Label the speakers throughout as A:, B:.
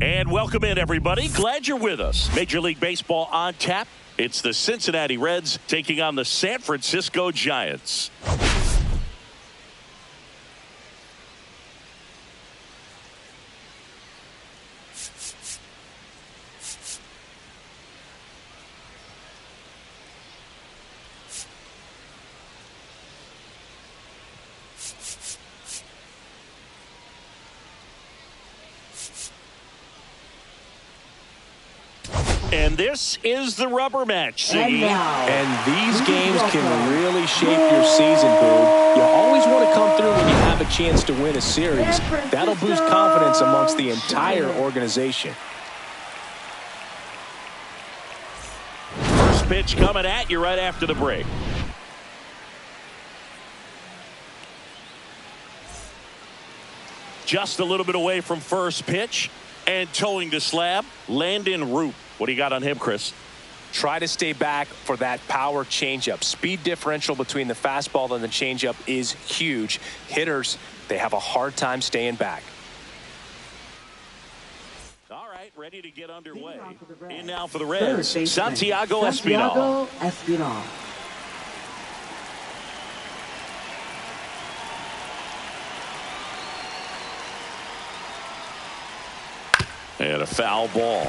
A: And welcome in, everybody. Glad you're with us. Major League Baseball on tap. It's the Cincinnati Reds taking on the San Francisco Giants. And this is the rubber match.
B: And these games can really shape your season, Boog. You always want to come through when you have a chance to win a series. That'll boost confidence amongst the entire organization.
A: First pitch coming at you right after the break. Just a little bit away from first pitch and towing the slab, Landon Root. What do you got on him, Chris?
B: Try to stay back for that power changeup. Speed differential between the fastball and the changeup is huge. Hitters, they have a hard time staying back.
A: All right, ready to get underway. In now for the Reds, Santiago Espinal. And a foul ball.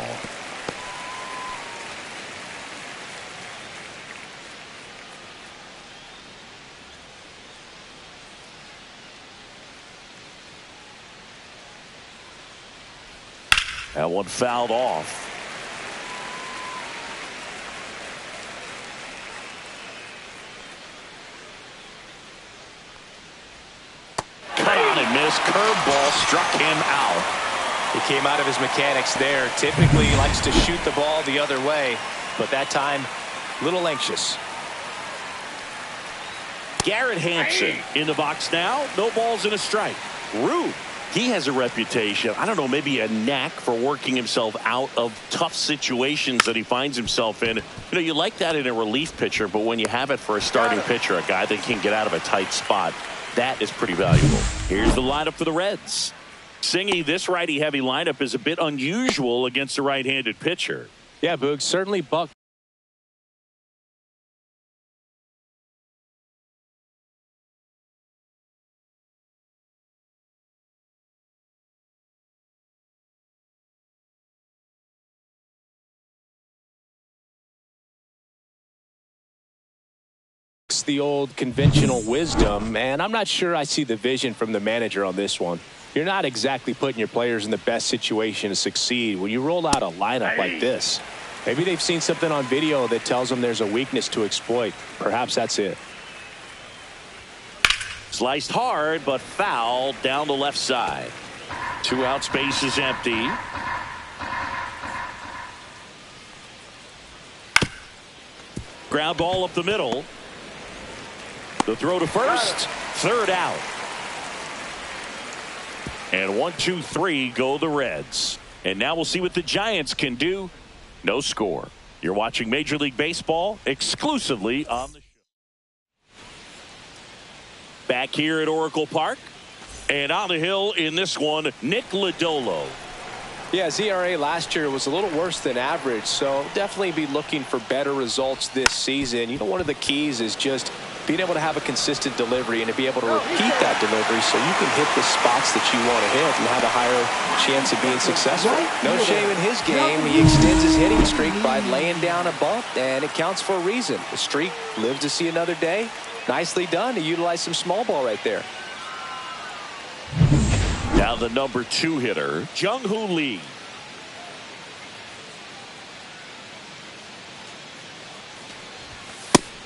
A: That one fouled off. Cut on and missed. Curveball struck him out.
B: He came out of his mechanics there. Typically he likes to shoot the ball the other way, but that time a little anxious.
A: Garrett Hampson in the box now. No balls and a strike. Root. He has a reputation, I don't know, maybe a knack for working himself out of tough situations that he finds himself in. You know, you like that in a relief pitcher, but when you have it for a starting pitcher, a guy that can get out of a tight spot, that is pretty valuable. Here's the lineup for the Reds. Singy, this righty-heavy lineup is a bit unusual against a right-handed pitcher.
B: Yeah, Boog, certainly Buck. The old conventional wisdom, and I'm not sure I see the vision from the manager on this one. You're not exactly putting your players in the best situation to succeed when you roll out a lineup like this. Maybe they've seen something on video that tells them there's a weakness to exploit. Perhaps that's it.
A: Sliced hard, but foul down the left side. 2 out, space is empty. Ground ball up the middle. The throw to first, third out. And 1, 2, 3 go the Reds. And now we'll see what the Giants can do. No score. You're watching Major League Baseball exclusively on the show. Back here at Oracle Park. And on the hill in this one, Nick Lodolo.
B: Yeah, ERA last year was a little worse than average, so definitely be looking for better results this season. You know, one of the keys is just being able to have a consistent delivery and to be able to repeat that delivery so you can hit the spots that you want to hit and have a higher chance of being successful. No shame in his game. He extends his hitting streak by laying down a bump, and it counts for a reason. The streak lives to see another day. Nicely done to utilize some small ball right there.
A: Now the number 2 hitter, Jung-Hoo Lee.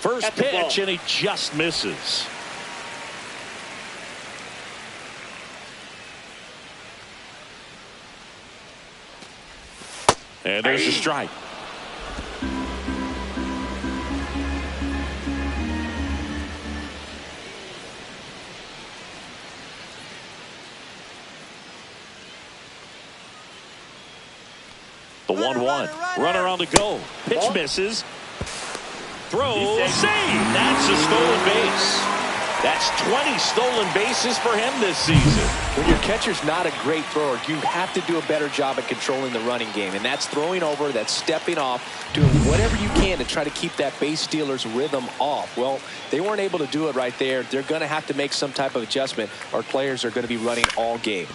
A: First pitch, and he just misses. And there's a strike. The 1-1. Runner on the go. Pitch misses. Throw, save. That's a stolen base. That's 20 stolen bases for him this season.
B: When your catcher's not a great thrower, you have to do a better job at controlling the running game. And that's throwing over, that's stepping off, doing whatever you can to try to keep that base stealer's rhythm off. Well, they weren't able to do it right there. They're going to have to make some type of adjustment. Our players are going to be running all game.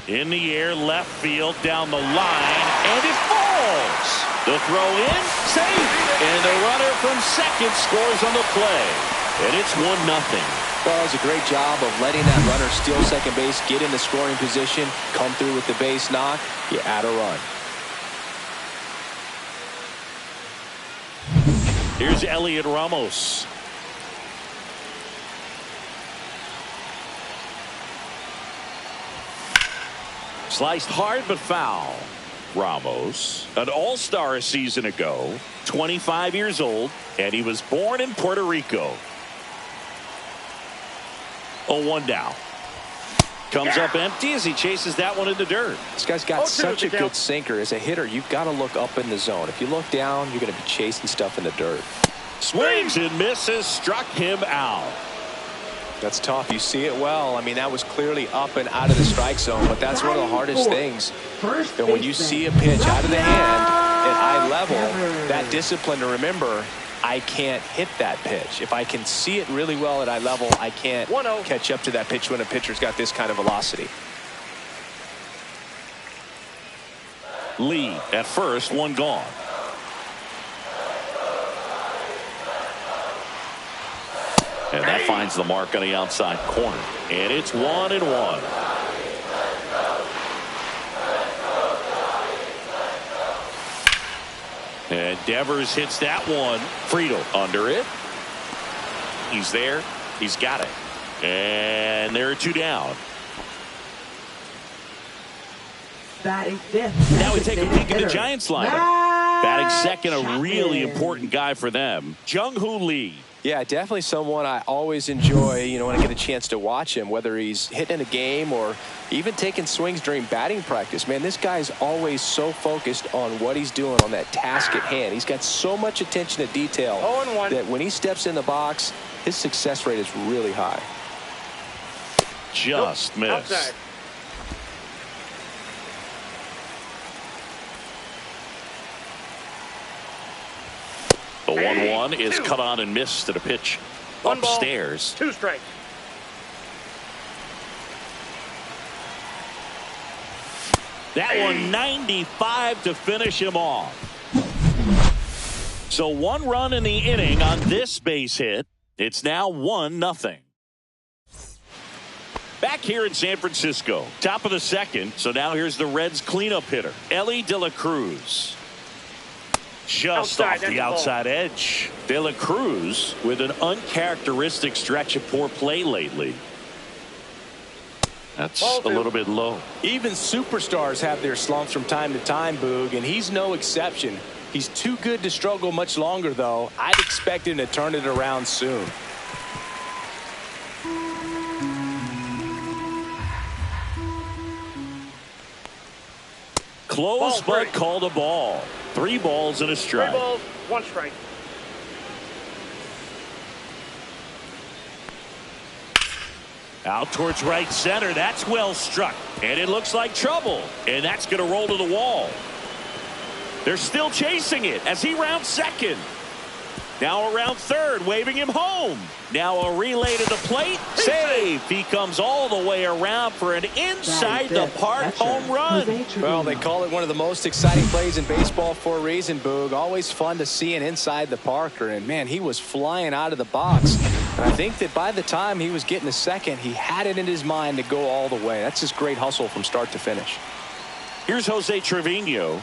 A: In the air, left field, down the line, and it falls. The throw in, safe. And the runner from second scores on the play. And it's 1-0.
B: Well, it was a great job of letting that runner steal second base, get in the scoring position, come through with the base knock. You add a run.
A: Here's Elliot Ramos. Sliced hard but foul. Ramos, an all-star a season ago, 25 years old, and he was born in Puerto Rico. 0-1 down. Comes up empty as he chases that one in the dirt.
B: This guy's got such a good sinker. As a hitter, you've got to look up in the zone. If you look down, you're going to be chasing stuff in the dirt.
A: Swings and misses, struck him out.
B: That's tough. You see it well. I mean, that was clearly up and out of the strike zone, but that's one of the hardest things. And when you see a pitch out of the hand at eye level, that discipline to remember, I can't hit that pitch. If I can see it really well at eye level, I can't catch up to that pitch when a pitcher's got this kind of velocity.
A: Lee at first, one gone. And that finds the mark on the outside corner. And it's 1-1. And Devers hits that one. Friedel under it. He's there. He's got it. And there are two down.
C: Batting fifth.
A: Now we take a peek at the Giants lineup. Batting second, a really important guy for them, Jung-Hoo Lee.
B: Yeah, definitely someone I always enjoy, when I get a chance to watch him, whether he's hitting a game or even taking swings during batting practice. Man, this guy's always so focused on what he's doing on that task at hand. He's got so much attention to detail that when he steps in the box, his success rate is really high.
A: Just missed.
D: Outside.
A: The 1-1 is cut on and missed at a pitch upstairs.
D: 2 strikes.
A: That one 95 to finish him off. So 1 run in the inning on this base hit. It's now 1-0. Back here in San Francisco, top of the second. So now here's the Reds cleanup hitter, Elly De La Cruz. Just off the outside edge. De La Cruz with an uncharacteristic stretch of poor play lately. That's a little bit low.
B: Even superstars have their slumps from time to time, Boog, and he's no exception. He's too good to struggle much longer, though. I'd expect him to turn it around soon.
A: Close, but called a ball. 3 balls and a strike.
D: 3 balls, 1 strike.
A: Out towards right center. That's well struck. And it looks like trouble. And that's going to roll to the wall. They're still chasing it as he rounds second. Now around third, waving him home. Now a relay to the plate. Save. He comes all the way around for an inside the park home run.
B: Well, they call it one of the most exciting plays in baseball for a reason, Boog. Always fun to see an inside the parker. And, man, he was flying out of the box. And I think that by the time he was getting to second, he had it in his mind to go all the way. That's just great hustle from start to finish.
A: Here's Jose Trevino.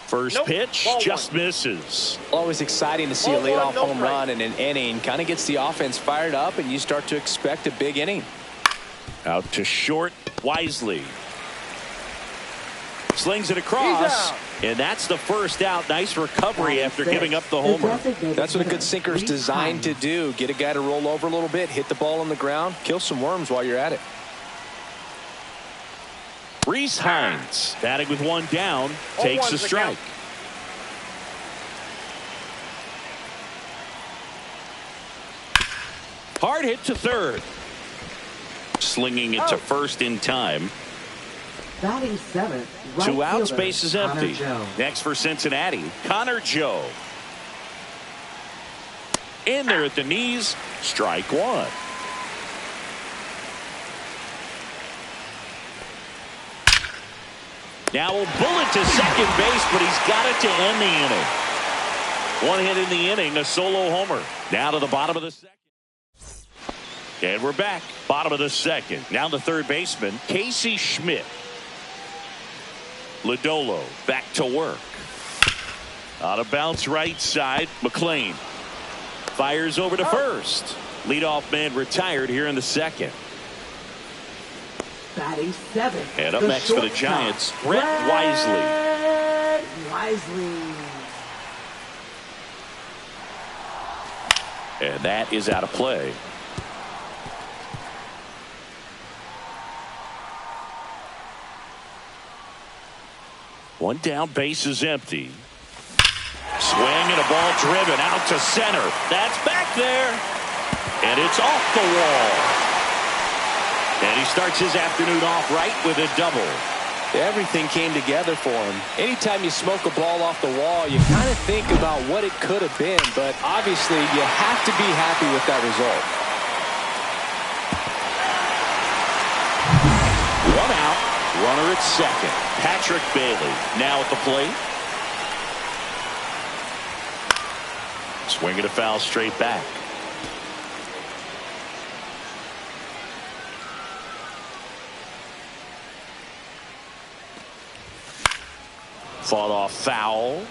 A: First pitch just misses.
B: Always exciting to see a leadoff home run in an inning. Kind of gets the offense fired up, and you start to expect a big inning.
A: Out to short, Wisely. Slings it across, and that's the first out. Nice recovery after giving up the homer.
B: That's what a good sinker is designed to do. Get a guy to roll over a little bit, hit the ball on the ground, kill some worms while you're at it.
A: Reese Hines, batting with 1 down, takes a strike. Hard hard hit to third. Slinging it to first in time.
C: Batting seventh, right
A: 2 outs,
C: fielder,
A: base is
C: Connor
A: empty.
C: Joe.
A: Next for Cincinnati, Connor Joe. In there at the knees, strike one. Now a bullet to second base, but he's got it to end the inning. One hit in the inning, a solo homer. Now to the bottom of the second. And we're back. Bottom of the second. Now the third baseman, Casey Schmidt. Lodolo back to work. On a bounce right side, McLean fires over to first. Leadoff man retired here in the second.
C: Batting seventh.
A: And up next for the Giants, Brett Wisely.
C: Wisely.
A: And that is out of play. One down, base is empty. Swing and a ball driven out to center. That's back there. And it's off the wall. And he starts his afternoon off right with a double.
B: Everything came together for him. Anytime you smoke a ball off the wall, you kind of think about what it could have been, but obviously you have to be happy with that result.
A: One out, runner at second. Patrick Bailey now at the plate. Swinging a foul straight back. Fought off foul.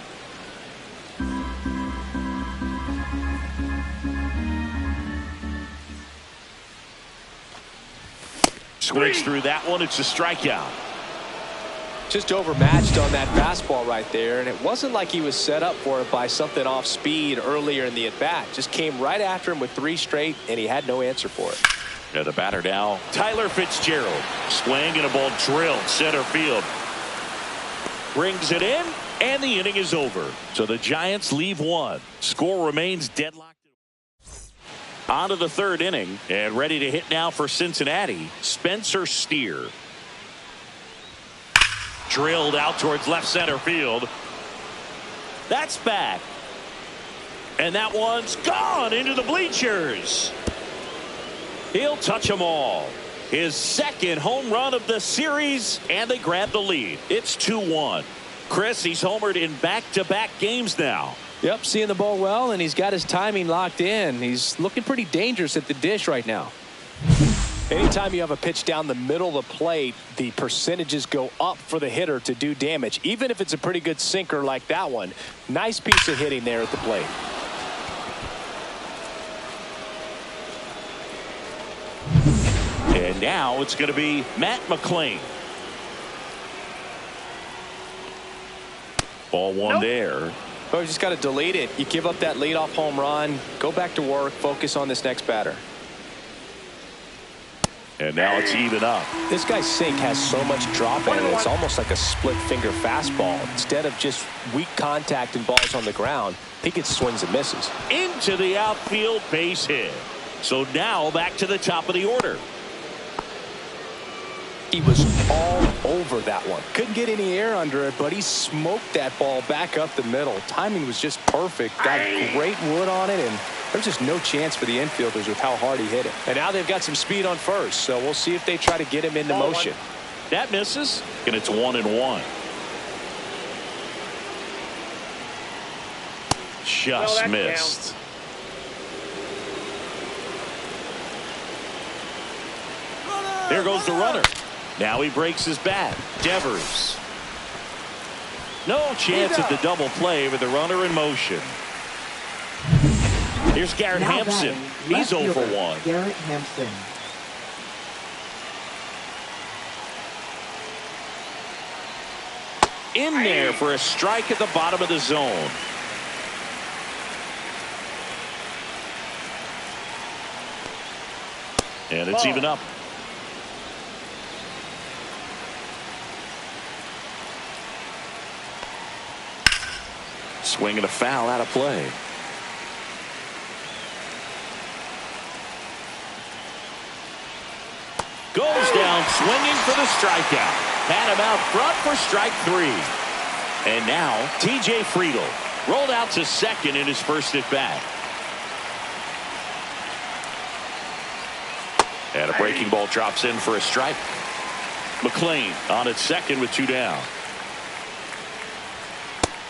A: Squeaks through that one. It's a strikeout.
B: Just overmatched on that fastball right there, and it wasn't like he was set up for it by something off speed earlier in the at-bat. Just came right after him with 3 straight, and he had no answer for it.
A: Yeah, the batter now, Tyler Fitzgerald. Swing and a ball drilled center field. Brings it in, and the inning is over. So the Giants leave one. Score remains deadlocked. On to the third inning, and ready to hit now for Cincinnati, Spencer Steer. Drilled out towards left center field. That's back. And that one's gone into the bleachers. He'll touch them all. His second home run of the series, and they grab the lead. It's 2-1. Chris, he's homered in back-to-back games now.
B: Yep, seeing the ball well, and he's got his timing locked in. He's looking pretty dangerous at the dish right now. Anytime you have a pitch down the middle of the plate, the percentages go up for the hitter to do damage, even if it's a pretty good sinker like that one. Nice piece of hitting there at the plate.
A: And now it's going to be Matt McLean. Ball one there.
B: Oh, you just got to delete it. You give up that leadoff home run, go back to work, focus on this next batter.
A: And now it's even up.
B: This guy's sink has so much drop in it. It's almost like a split finger fastball. Instead of just weak contact and balls on the ground, he gets swings and misses.
A: Into the outfield, base hit. So now back to the top of the order.
B: He was all over that one. Couldn't get any air under it, but he smoked that ball back up the middle. Timing was just perfect. Got great wood on it, and there's just no chance for the infielders with how hard he hit it. And now they've got some speed on first, so we'll see if they try to get him into motion.
A: That misses, and it's 1-1. Just missed. There goes the runner. Now he breaks his bat. Devers. No chance at the double play with the runner in motion. Here's Garrett Hampson. He's 0 for 1.
C: Garrett Hampson.
A: In there for a strike at the bottom of the zone. And it's even up. Swing and a foul out of play. Goes down swinging for the strikeout. Had him out front for strike 3. And now T.J. Friedl rolled out to second in his first at bat. And a breaking ball drops in for a strike. McLean on at second with 2 down.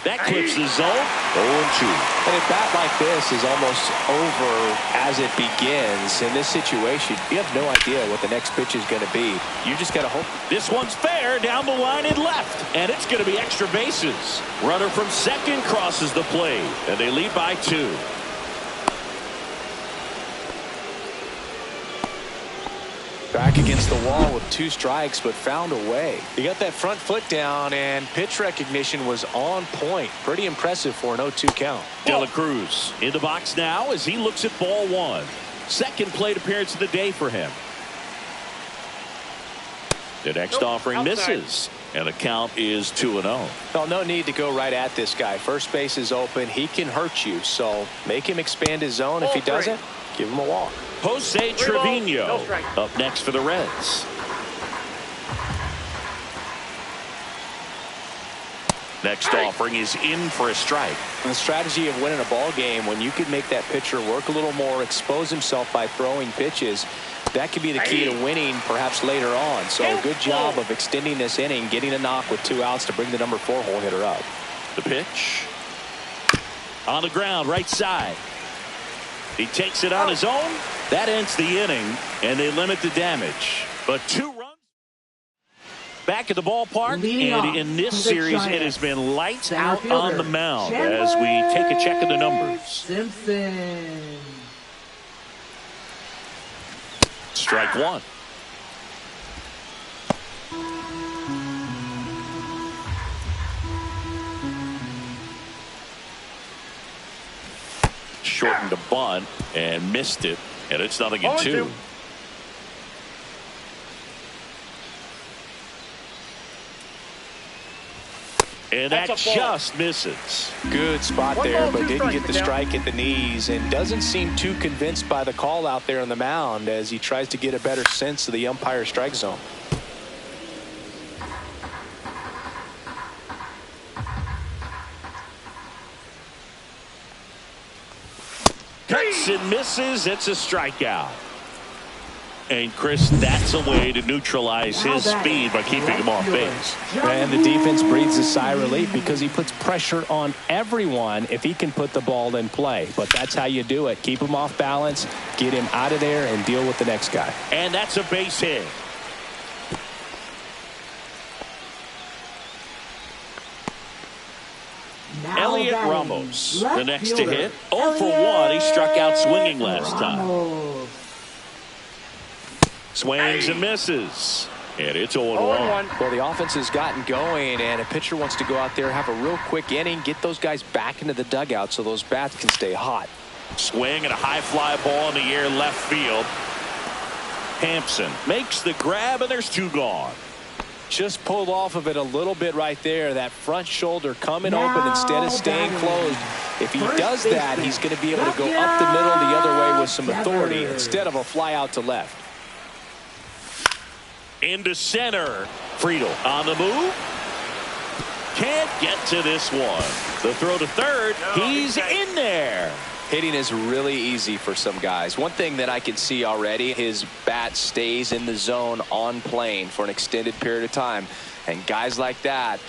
A: That clips the zone. 0-2.
B: And a bat like this is almost over as it begins. In this situation, you have no idea what the next pitch is going to be. You just got to hope.
A: This one's fair down the line and left. And it's going to be extra bases. Runner from second crosses the plate. And they lead by 2.
B: Back against the wall with 2 strikes, but found a way. He got that front foot down, and pitch recognition was on point. Pretty impressive for an 0-2 count.
A: De La Cruz in the box now as he looks at ball 1. Second plate appearance of the day for him. The next offering misses, and the count is 2-0.
B: Well, no need to go right at this guy. First base is open. He can hurt you, so make him expand his zone. If he doesn't, give him a walk.
A: Jose Trevino up next for the Reds. Next offering is in for a strike.
B: And the strategy of winning a ball game, when you can make that pitcher work a little more, expose himself by throwing pitches, that could be the key to winning perhaps later on. So a good job of extending this inning, getting a knock with 2 outs to bring the number 4 hole hitter up.
A: The pitch on the ground, right side. He takes it on his own. That ends the inning, and they limit the damage. But 2 runs back at the ballpark, and in this series, it has been lights out on the mound as we take a check of the numbers.
C: Simpson.
A: Strike 1. Shortened a bunt and missed it, and it's 0-2. And that just misses.
B: Good spot there, but didn't get the strike at the knees, and doesn't seem too convinced by the call out there on the mound as he tries to get a better sense of the umpire strike zone.
A: Cuts and misses. It's a strikeout. And Chris, that's a way to neutralize his speed by keeping him off base.
B: And the defense breathes a sigh of relief because he puts pressure on everyone if he can put the ball in play. But that's how you do it. Keep him off balance, get him out of there, and deal with the next guy.
A: And that's a base hit. Elliot Ramos, the next to hit. 0 for 1. He struck out swinging last time. Swings and misses. And it's 0-1.
B: Well, the offense has gotten going, and a pitcher wants to go out there, have a real quick inning, get those guys back into the dugout so those bats can stay hot.
A: Swing and a high fly ball in the air left field. Hampson makes the grab, and there's 2 gone.
B: Just pulled off of it a little bit right there. That front shoulder coming open instead of staying closed. If he does that, he's going to be able to go up the middle the other way with some authority instead of a fly out to left.
A: Into center. Friedl on the move. Can't get to this one. The throw to third. He's in there.
B: Hitting is really easy for some guys. One thing that I can see already, his bat stays in the zone on plane for an extended period of time. And guys like that,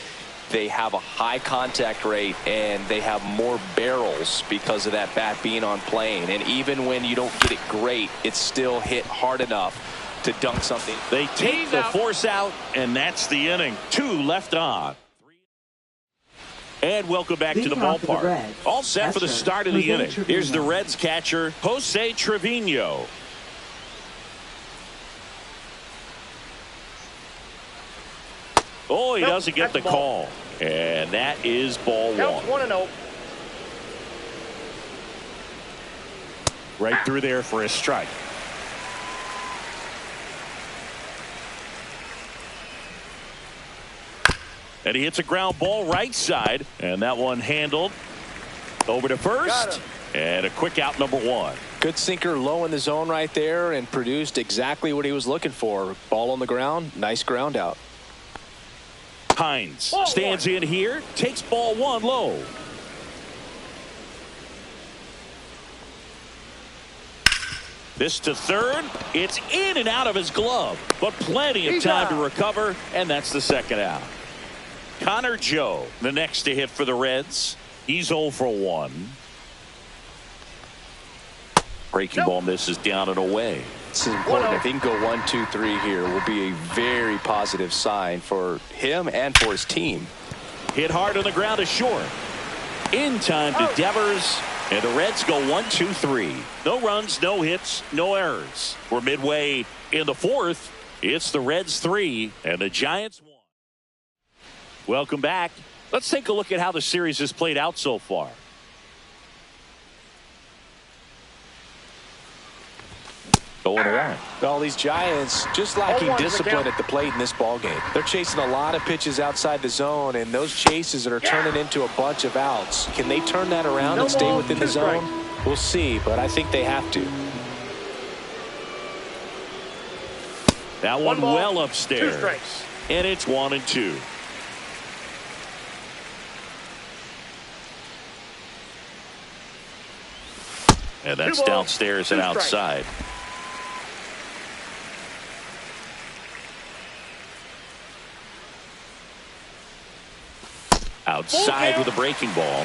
B: they have a high contact rate and they have more barrels because of that bat being on plane. And even when you don't get it great, it's still hit hard enough to dunk something.
A: They take the force out, and that's the inning. 2 left on. And welcome back to the ballpark. All set for the start of the inning. Here's the Reds catcher, Jose Trevino. Oh, he doesn't get the call. And that is ball 1.
D: 1-0.
A: Right through there for a strike. And he hits a ground ball right side, and that one handled over to first, and a quick out number 1.
B: Good sinker low in the zone right there and produced exactly what he was looking for. Ball on the ground. Nice ground out.
A: Hines stands in here, takes ball one low. This to third. It's in and out of his glove, but plenty of time to recover, and that's the second out. Connor Joe, the next to hit for the Reds. He's 0 for 1. Breaking ball misses down and away.
B: This is important. If he can go 1, 2, 3 here, will be a very positive sign for him and for his team.
A: Hit hard on the ground is short. In time to Devers. And the Reds go 1, 2, 3. No runs, no hits, no errors. We're midway in the fourth. It's the Reds 3 and the Giants 1. Welcome back. Let's take a look at how the series has played out so far. Going on.
B: Well, these Giants just lacking discipline at the plate in this ballgame. They're chasing a lot of pitches outside the zone, and those chases are turning into a bunch of outs. Can they turn that around and stay within the zone? We'll see, but I think they have to.
A: That one well upstairs. And it's 1 and 2. And that's downstairs and outside. Outside with a breaking ball.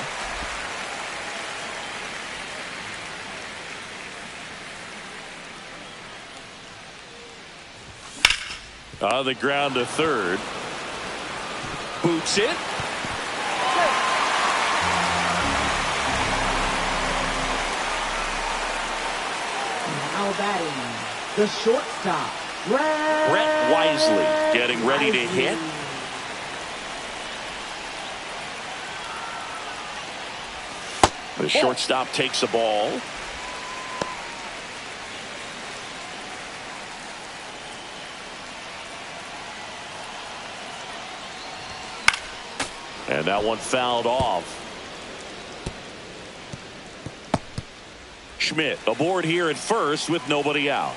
A: On the ground to third. Boots it.
C: Now batting, the shortstop,
A: Brett Wisely getting ready to hit. The shortstop takes the ball. And that one fouled off. Schmidt aboard here at first with nobody out.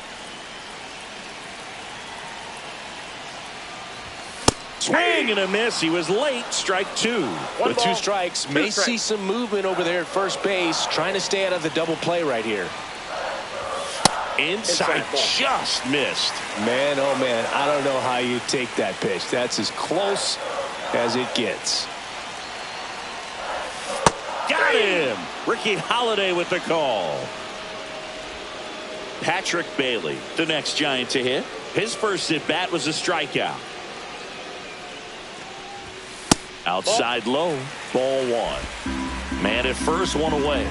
A: Swing and a miss. He was late. Strike 2.
B: With 2 strikes, may see some movement over there at first base, trying to stay out of the double play right here.
A: Inside just missed.
B: Man, oh man, I don't know how you take that pitch. That's as close as it gets.
A: Got him. Ricky Holiday with the call. Patrick Bailey, the next Giant to hit. His first at bat was a strikeout. Outside low, ball 1. Man at first, 1 away.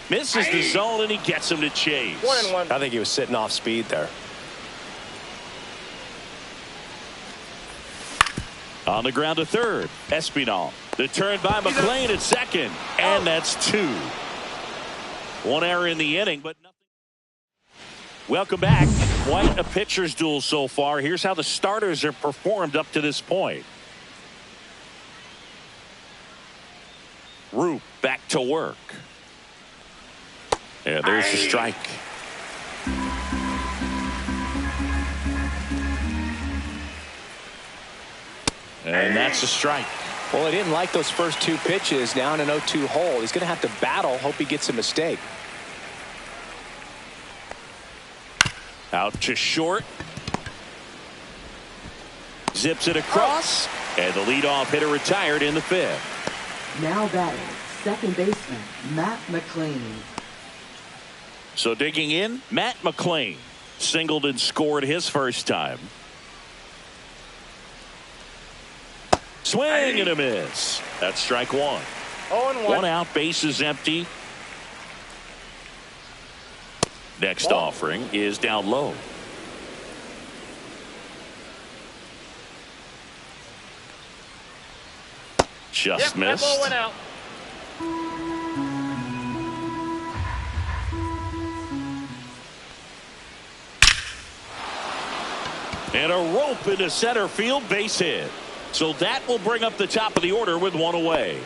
A: Misses the zone and he gets him to chase.
B: 1-1. I think he was sitting off speed there.
A: On the ground to third, Espinal. The turn by McLean at second, and that's 2. 1 error in the inning, but nothing. Welcome back. Quite a pitcher's duel so far. Here's how the starters have performed up to this point. Roop back to work. Yeah, there's the strike. And that's a strike.
B: Well, he didn't like those first 2 pitches. Now in an 0-2 hole. He's going to have to battle. Hope he gets a mistake.
A: Out to short. Zips it across. And the leadoff hitter retired in the 5th.
C: now batting, second baseman, Matt McLean.
A: So digging in, Matt McLean. Singled and scored his first time. Swing and a miss. That's strike 1.
D: 0-1.
A: 1 out, base is empty. Next offering is down low. Just missed.
D: That ball went out.
A: And a rope into center field, base hit. So that will bring up the top of the order with one away.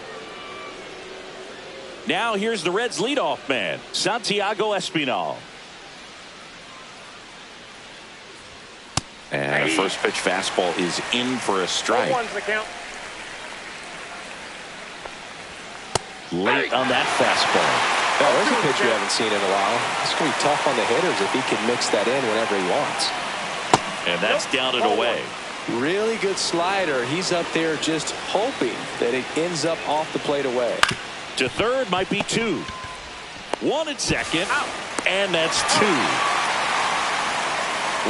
A: Now here's the Reds leadoff man, Santiago Espinal. And the first pitch fastball is in for a strike.
D: One's the count.
A: Late on that fastball.
B: Oh, there's a pitch we haven't seen in a while. It's going to be tough on the hitters if he can mix that in whenever he wants.
A: And that's down and away.
B: Really good slider. He's up there just hoping that it ends up off the plate away.
A: To third might be two. One at second. And that's two.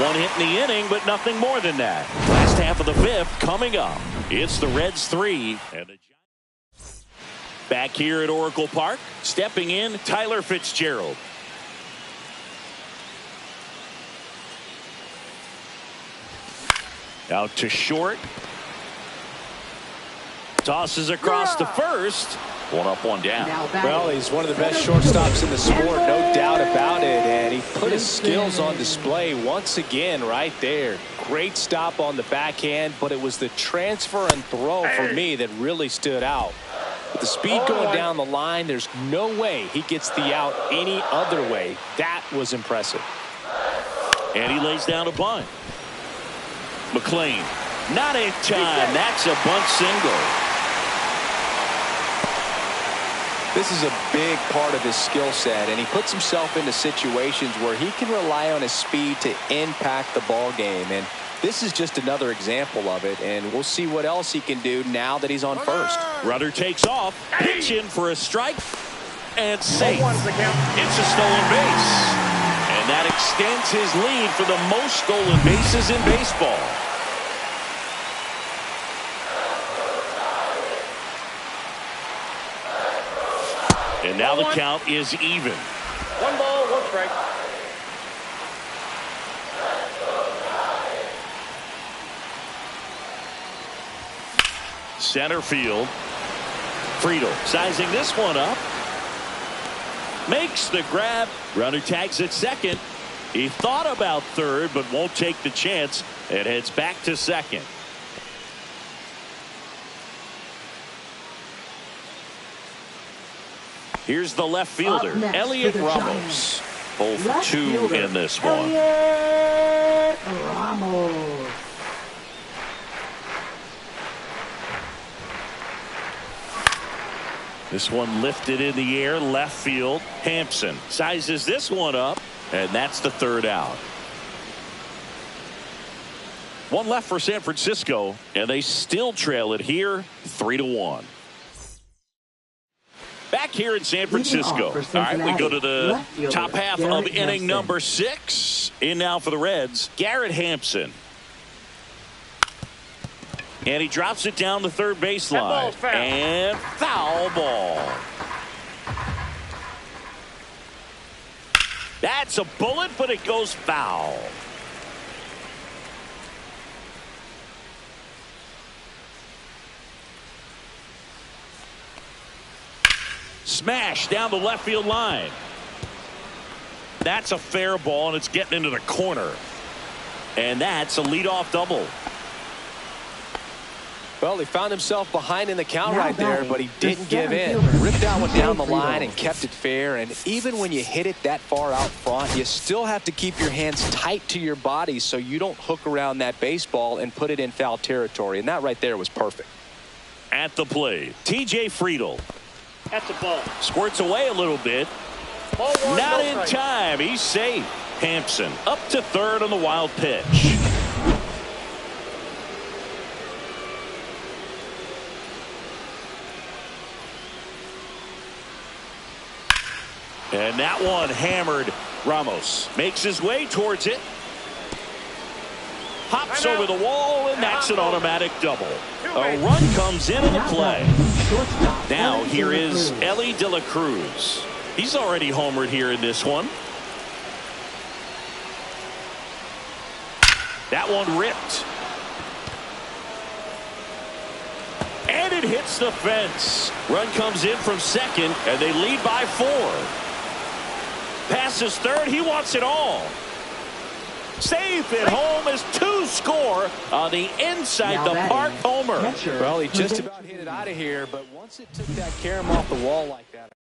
A: One hit in the inning, but nothing more than that. Last half of the fifth coming up. It's the Reds 3 and the Giants. Back here at Oracle Park, stepping in, Tyler Fitzgerald. Out to short. Tosses across to first. One up, one down.
B: Well, he's one of the best shortstops in the sport, no doubt about it. And he put his skills on display once again right there. Great stop on the backhand, but it was the transfer and throw for me that really stood out. With the speed going down the line, there's no way he gets the out any other way. That was impressive.
A: And he lays down a bunt. McLean, not in time. That's a bunt single.
B: This is a big part of his skill set, and he puts himself into situations where he can rely on his speed to impact the ball game. And this is just another example of it, and we'll see what else he can do now that he's on first.
A: Runner takes off, pitch in for a strike, and safe. It's a stolen base. And that extends his lead for the most stolen bases in baseball. And now the count is even.
D: 1 ball, 1 strike.
A: Center field. Friedel sizing this one up. Makes the grab. Runner tags at second. He thought about third, but won't take the chance and heads back to second. Here's the left fielder, Elliot Ramos. 0 for 2 in this one.
C: Elliot Ramos.
A: This one lifted in the air, left field. Hampson sizes this one up, and that's the third out. One left for San Francisco, and they still trail it here 3-1. Back here in San Francisco. All right, we go to the top half of inning number 6. In now for the Reds, Garrett Hampson. And he drops it down the third baseline. And foul ball. That's a bullet, but it goes foul. Smash down the left field line. That's a fair ball, and it's getting into the corner. And that's a leadoff double.
B: Well, he found himself behind in the count right there, but he didn't give in. Ripped that one down the line and kept it fair. And even when you hit it that far out front, you still have to keep your hands tight to your body so you don't hook around that baseball and put it in foul territory. And that right there was perfect.
A: At the plate, T.J. Friedel.
D: That's a ball.
A: Squirts away a little bit.
D: Ball one,
A: Not
D: no
A: in
D: strike.
A: time. He's safe. Hampson up to third on the wild pitch. And that one hammered. Ramos makes his way towards it. Hops over the wall, and that's an automatic double. A run comes into the play. Now here is Ellie De La Cruz. He's already homered here in this one. That one ripped. And it hits the fence. Run comes in from second, and they lead by 4. Passes third. He wants it all. Safe at home as 2 score on the inside
C: Now
A: the
C: that
A: park
C: is
A: homer.
C: catcher
B: Well, he just
C: prediction.
B: about hit it out of here, but once it took that carom off the wall like that.